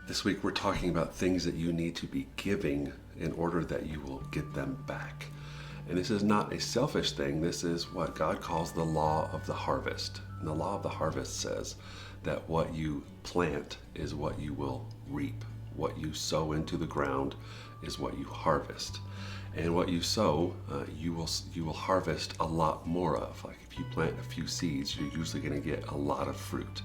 This week we're talking about things that you need to be giving in order that you will get them back. And this is not a selfish thing. This is what God calls the law of the harvest. And the law of the harvest says that what you plant is what you will reap. What you sow into the ground is what you harvest. And what you sow, you will harvest a lot more of. Like if you plant a few seeds, you're usually going to get a lot of fruit.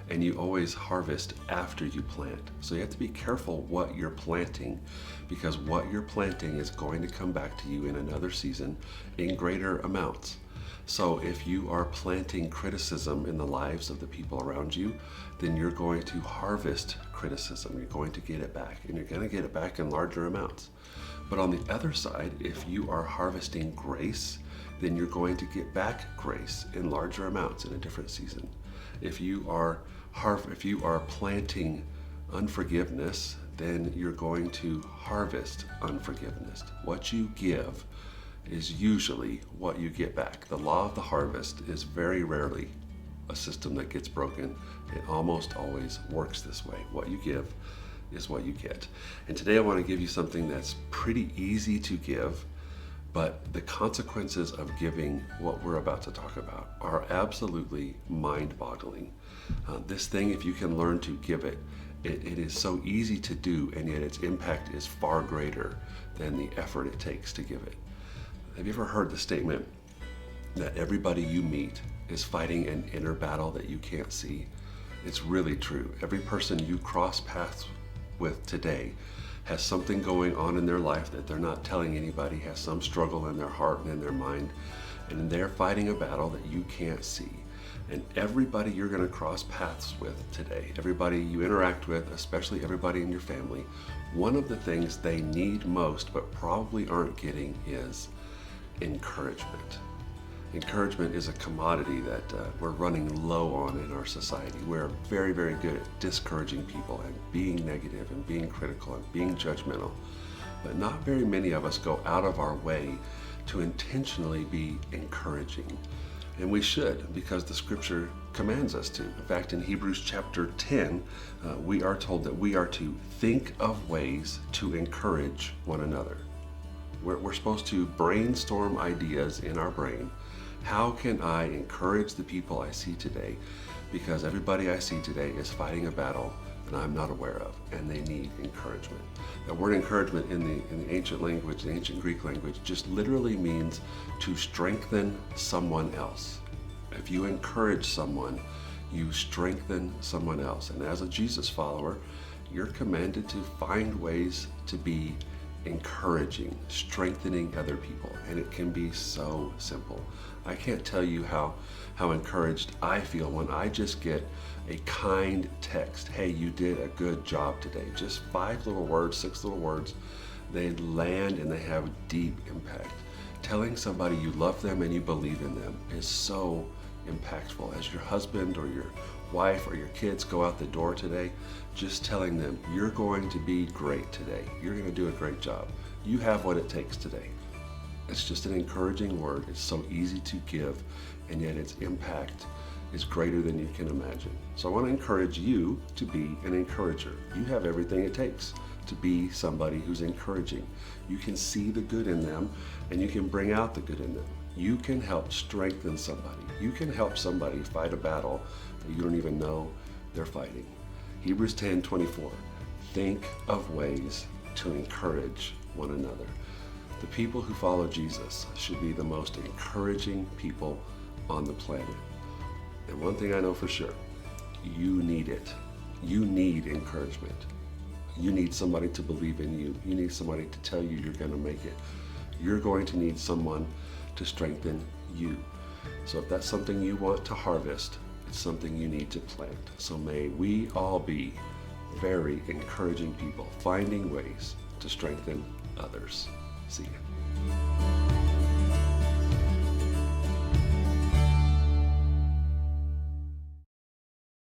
And you always harvest after you plant. So you have to be careful what you're planting, because what you're planting is going to come back to you in another season in greater amounts. So if you are planting criticism in the lives of the people around you, then you're going to harvest criticism. You're going to get it back, and you're going to get it back in larger amounts. But on the other side, if you are harvesting grace, then you're going to get back grace in larger amounts in a different season. If you are planting unforgiveness, then you're going to harvest unforgiveness. What you give is usually what you get back. The law of the harvest is very rarely a system that gets broken. It almost always works this way. What you give is what you get. And today I want to give you something that's pretty easy to give, but the consequences of giving what we're about to talk about are absolutely mind-boggling. This thing, if you can learn to give it, it is so easy to do, and yet its impact is far greater than the effort it takes to give it. Have you ever heard the statement that everybody you meet is fighting an inner battle that you can't see? It's really true. Every person you cross paths with today has something going on in their life that they're not telling anybody, has some struggle in their heart and in their mind, and they're fighting a battle that you can't see. And everybody you're going to cross paths with today, everybody you interact with, especially everybody in your family, one of the things they need most but probably aren't getting is encouragement. Encouragement is a commodity that we're running low on in our society. We're very, very good at discouraging people and being negative and being critical and being judgmental. But not very many of us go out of our way to intentionally be encouraging. And we should, because the scripture commands us to. In fact, in Hebrews chapter 10, we are told that we are to think of ways to encourage one another. We're supposed to brainstorm ideas in our brain. How can I encourage the people I see today? Because everybody I see today is fighting a battle that I'm not aware of, and they need encouragement. The word encouragement in the ancient language, the ancient Greek language, just literally means to strengthen someone else. If you encourage someone, you strengthen someone else. And as a Jesus follower, you're commanded to find ways to be encouraging, strengthening other people. And it can be so simple. I can't tell you how encouraged I feel when I just get a kind text. Hey, you did a good job today. Just 5 little words, 6 little words. They land and they have deep impact. Telling somebody you love them and you believe in them is so impactful. As your husband or your wife or your kids go out the door today, just telling them, you're going to be great today. You're going to do a great job. You have what it takes today. It's just an encouraging word. It's so easy to give, and yet its impact is greater than you can imagine. So I want to encourage you to be an encourager. You have everything it takes to be somebody who's encouraging. You can see the good in them, and you can bring out the good in them. You can help strengthen somebody. You can help somebody fight a battle that you don't even know they're fighting. Hebrews 10:24. Think of ways to encourage one another. The people who follow Jesus should be the most encouraging people on the planet. And one thing I know for sure, you need it. You need encouragement. You need somebody to believe in you. You need somebody to tell you you're going to make it. You're going to need someone to strengthen you. So if that's something you want to harvest, it's something you need to plant. So may we all be very encouraging people, finding ways to strengthen others. See you.